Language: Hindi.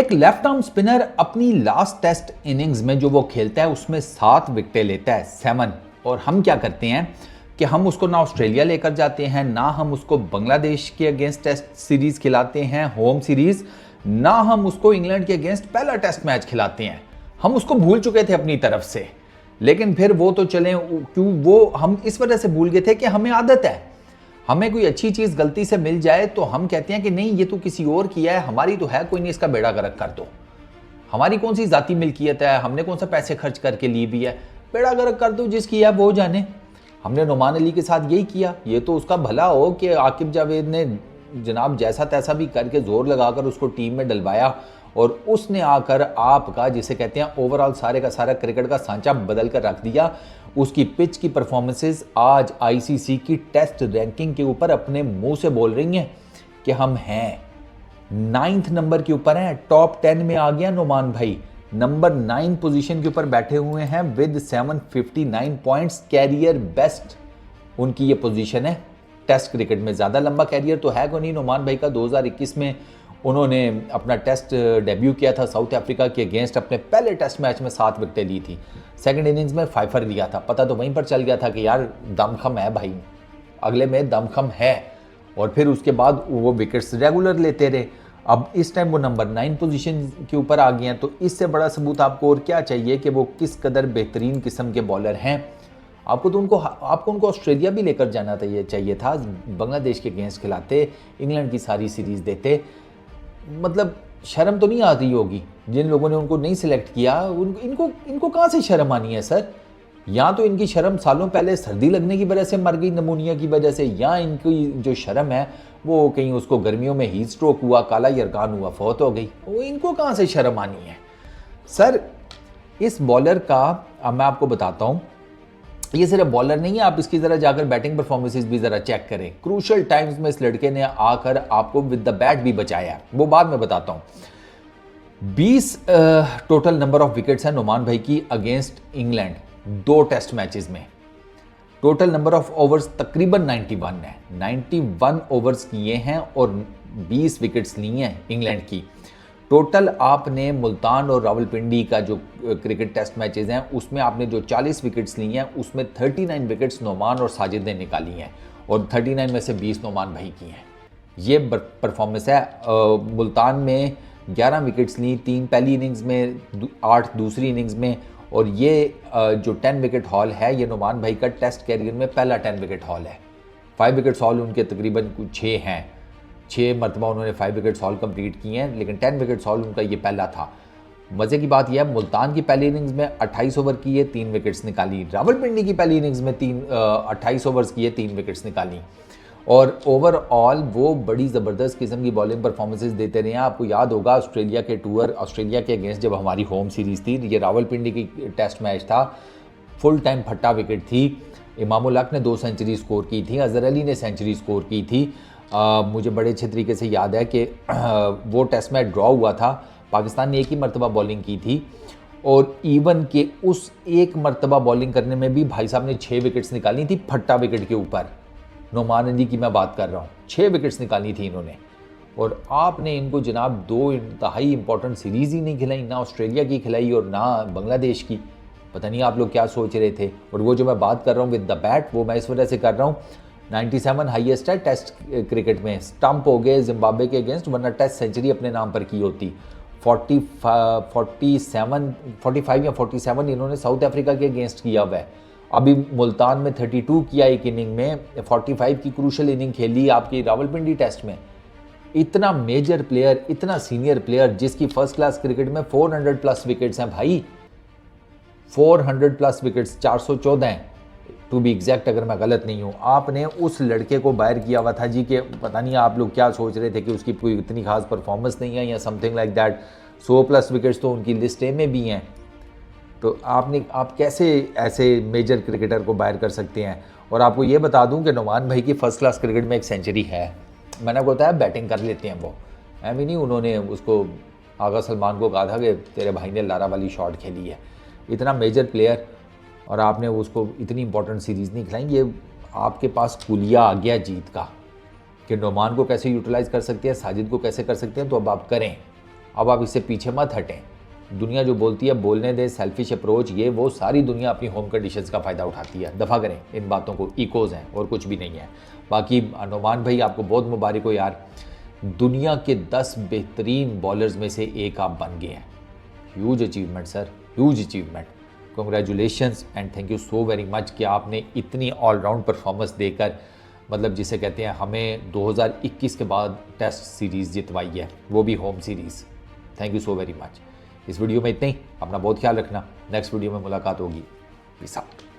एक लेफ्ट आर्म स्पिनर अपनी लास्ट टेस्ट इनिंग्स में जो वो खेलता है उसमें 7 विकेटें लेता है, 7। और हम क्या करते हैं कि हम उसको ना ऑस्ट्रेलिया लेकर जाते हैं, ना हम उसको बांग्लादेश के अगेंस्ट टेस्ट सीरीज खिलाते हैं होम सीरीज, ना हम उसको इंग्लैंड के अगेंस्ट पहला टेस्ट मैच खिलाते हैं। हम उसको भूल चुके थे अपनी तरफ से, लेकिन फिर वो तो चले, क्यों वो हम इस वजह से भूल गए थे कि हमें आदत है, हमें कोई अच्छी चीज गलती से मिल जाए तो हम कहते हैं कि नहीं ये तो किसी और किया है, हमारी तो है कोई नहीं, इसका बेड़ा गर्क कर दो। हमारी कौन सी जाती मिल्कियत है, हमने कौन सा पैसे खर्च करके ली भी है, बेड़ा गर्क कर दो, जिसकी है वो जाने। हमने नुमान अली के साथ यही किया। ये तो उसका भला हो कि आकिब जावेद ने जनाब जैसा तैसा भी करके जोर लगाकर उसको टीम में डलवाया और उसने आकर आपका जिसे कहते हैं ओवरऑल सारे का सारा क्रिकेट का सांचा बदल कर रख दिया। उसकी पिच की परफॉर्मेंसेस आज आईसीसी की टेस्ट रैंकिंग के ऊपर अपने मुंह से बोल रही हैं कि हम हैं 9th नंबर के ऊपर हैं, टॉप 10 में आ गया नुमान भाई, नंबर 9 पोजीशन के ऊपर बैठे हुए हैं विद 759 पॉइंट्स, कैरियर बेस्ट उनकी ये पोजीशन है टेस्ट क्रिकेट में। ज़्यादा लंबा कैरियर तो है कोई नहीं नुमान भाई का। 2021 में उन्होंने अपना टेस्ट डेब्यू किया था साउथ अफ्रीका के अगेंस्ट, अपने पहले टेस्ट मैच में 7 विकेटें ली थी, सेकंड इनिंग्स में 5 लिया था। पता तो वहीं पर चल गया था कि यार दमखम है भाई, अगले में दमखम है, और फिर उसके बाद वो विकेट्स रेगुलर लेते रहे। अब इस टाइम वो नंबर 9 पोजीशन के ऊपर आ गए हैं, तो इससे बड़ा सबूत आपको और क्या चाहिए कि वो किस कदर बेहतरीन किस्म के बॉलर हैं। आपको उनको ऑस्ट्रेलिया भी लेकर जाना चाहिए था, बांग्लादेश के अगेंस्ट खिलाते, इंग्लैंड की सारी सीरीज देते। मतलब शर्म तो नहीं आती होगी जिन लोगों ने उनको नहीं सिलेक्ट किया, इनको कहाँ से शर्म आनी है सर? या तो इनकी शर्म सालों पहले सर्दी लगने की वजह से मर गई नमूनिया की वजह से, या इनकी जो शर्म है वो कहीं उसको गर्मियों में हीट स्ट्रोक हुआ, काला यरकान हुआ, फौत हो गई। वो इनको कहाँ से शर्म आनी है सर? इस बॉलर का अब मैं आपको बताता हूँ, ये सिर्फ बॉलर नहीं है, आप इसकी ज़रा जाकर बैटिंग परफॉर्मेंसेस भी ज़रा चेक करें। क्रूशल टाइम्स में इस लड़के ने आकर आपको विद द बैट भी बचाया, वो बाद में बताता हूँ। 20 टोटल नंबर ऑफ विकेट्स हैं नुमान भाई की अगेंस्ट इंग्लैंड 2 टेस्ट मैचेस में। टोटल नंबर ऑफ ओवर्स तकरीबन 91 है, 91 ओवर्स किए हैं और 20 विकेट्स ली हैं इंग्लैंड की। टोटल आपने मुल्तान और रावलपिंडी का जो क्रिकेट टेस्ट मैचेस हैं उसमें आपने जो 40 विकेट्स ली हैं उसमें 39 विकेट्स नोमान और साजिद ने निकाली हैं, और 39 में से 20 नोमान भाई की हैं। ये परफॉर्मेंस है। मुल्तान में 11 विकेट्स ली, 3 पहली इनिंग्स में, 8 दूसरी इनिंग्स में, और ये जो 10 विकेट हॉल है ये नोमान भाई का टेस्ट कैरियर में पहला 10 विकेट हॉल है। 5 विकेट्स हॉल उनके तकरीबन 6 हैं, 6 मरतबा उन्होंने 5 विकेट्स हॉल कंप्लीट किए हैं, लेकिन 10 विकेट्स हॉल उनका ये पहला था। मज़े की बात यह है मुल्तान की पहली इनिंग्स में 28 ओवर किए, 3 विकेट्स निकाली। रावलपिंडी की पहली इनिंग्स में 28 ओवर्स किए, 3 विकेट्स निकाली, और ओवरऑल वो बड़ी ज़बरदस्त किस्म की बॉलिंग परफॉर्मेंसेस देते रहे हैं। आपको याद होगा ऑस्ट्रेलिया के टूर, ऑस्ट्रेलिया के अगेंस्ट जब हमारी होम सीरीज़ थी, ये रावलपिंडी की टेस्ट मैच था, फुल टाइम फट्टा विकेट थी। इमामुल हक ने 2 सेंचुरी स्कोर की थी, अजहर अली ने सेंचुरी स्कोर की थी। मुझे बड़े अच्छे तरीके से याद है कि वो टेस्ट मैच ड्रॉ हुआ था, पाकिस्तान ने एक ही मरतबा बॉलिंग की थी, और इवन के उस एक मरतबा बॉलिंग करने में भी भाई साहब ने 6 विकेट्स निकाली थी फट्टा विकेट के ऊपर। नोमान अली की मैं बात कर रहा हूँ, 6 विकेट्स निकाली थी इन्होंने, और आपने इनको जनाब 2 इंतहाई इंपॉर्टेंट सीरीज़ ही नहीं खिलाई, ना ऑस्ट्रेलिया की खिलाई और ना बांग्लादेश की। पता नहीं आप लोग क्या सोच रहे थे। और वो जो मैं बात कर रहा हूँ विद द बैट, वो मैं इस वजह से कर रहा हूँ, 97 हाईएस्ट है टेस्ट क्रिकेट में, स्टंप हो गए जिम्बाब्वे के अगेंस्ट, वरना टेस्ट सेंचुरी अपने नाम पर की होती। 45 या 47 इन्होंने साउथ अफ्रीका के अगेंस्ट किया हुआ है। अभी मुल्तान में 32 किया एक इनिंग में, 45 की क्रूशल इनिंग खेली आपकी रावलपिंडी टेस्ट में। इतना मेजर प्लेयर, इतना सीनियर प्लेयर जिसकी फर्स्ट क्लास क्रिकेट में 400 प्लस विकेट्स हैं भाई, 400 प्लस विकेट्स, 414 हैं टू बी एग्जैक्ट अगर मैं गलत नहीं हूँ। आपने उस लड़के को बाहर किया हुआ था जी कि पता नहीं आप लोग क्या सोच रहे थे कि उसकी कोई इतनी खास परफॉर्मेंस नहीं है या something like that. 100 plus wickets तो उनकी लिस्ट ए में भी हैं। तो आप कैसे ऐसे मेजर क्रिकेटर को बाहर कर सकते हैं? और आपको ये बता दूं कि नुमान भाई की फर्स्ट क्लास क्रिकेट में एक सेंचुरी है। मैंने आपको बताया बैटिंग कर लेते हैं वो, एम ही नहीं, उन्होंने उसको आगा सलमान को कहा था कि तेरे भाई ने लारा वाली शॉट खेली है। इतना मेजर प्लेयर और आपने उसको इतनी इंपॉर्टेंट सीरीज़ नहीं खिलाई। ये आपके पास कुलिया आ गया जीत का कि नुमान को कैसे यूटिलाइज़ कर सकते हैं, साजिद को कैसे कर सकते हैं, तो अब आप करें। अब आप इससे पीछे मत हटें। दुनिया जो बोलती है बोलने दे, सेल्फिश अप्रोच, ये वो सारी दुनिया अपनी होम कंडीशंस का फ़ायदा उठाती है। दफ़ा करें इन बातों को, इकोज़ हैं और कुछ भी नहीं है। बाकी अनुमान भाई आपको बहुत मुबारक हो यार, दुनिया के 10 बेहतरीन बॉलर्स में से एक आप बन गए हैं। Huge achievement sir, huge achievement. Congratulations and thank you so very much कि आपने इतनी ऑलराउंड परफॉर्मेंस देकर, मतलब जिसे कहते हैं, हमें 2021 के बाद टेस्ट सीरीज़ जितवाई है, वो भी home series. Thank you so very much. इस वीडियो में इतना ही। अपना बहुत ख्याल रखना। नेक्स्ट वीडियो में मुलाकात होगी। Peace out.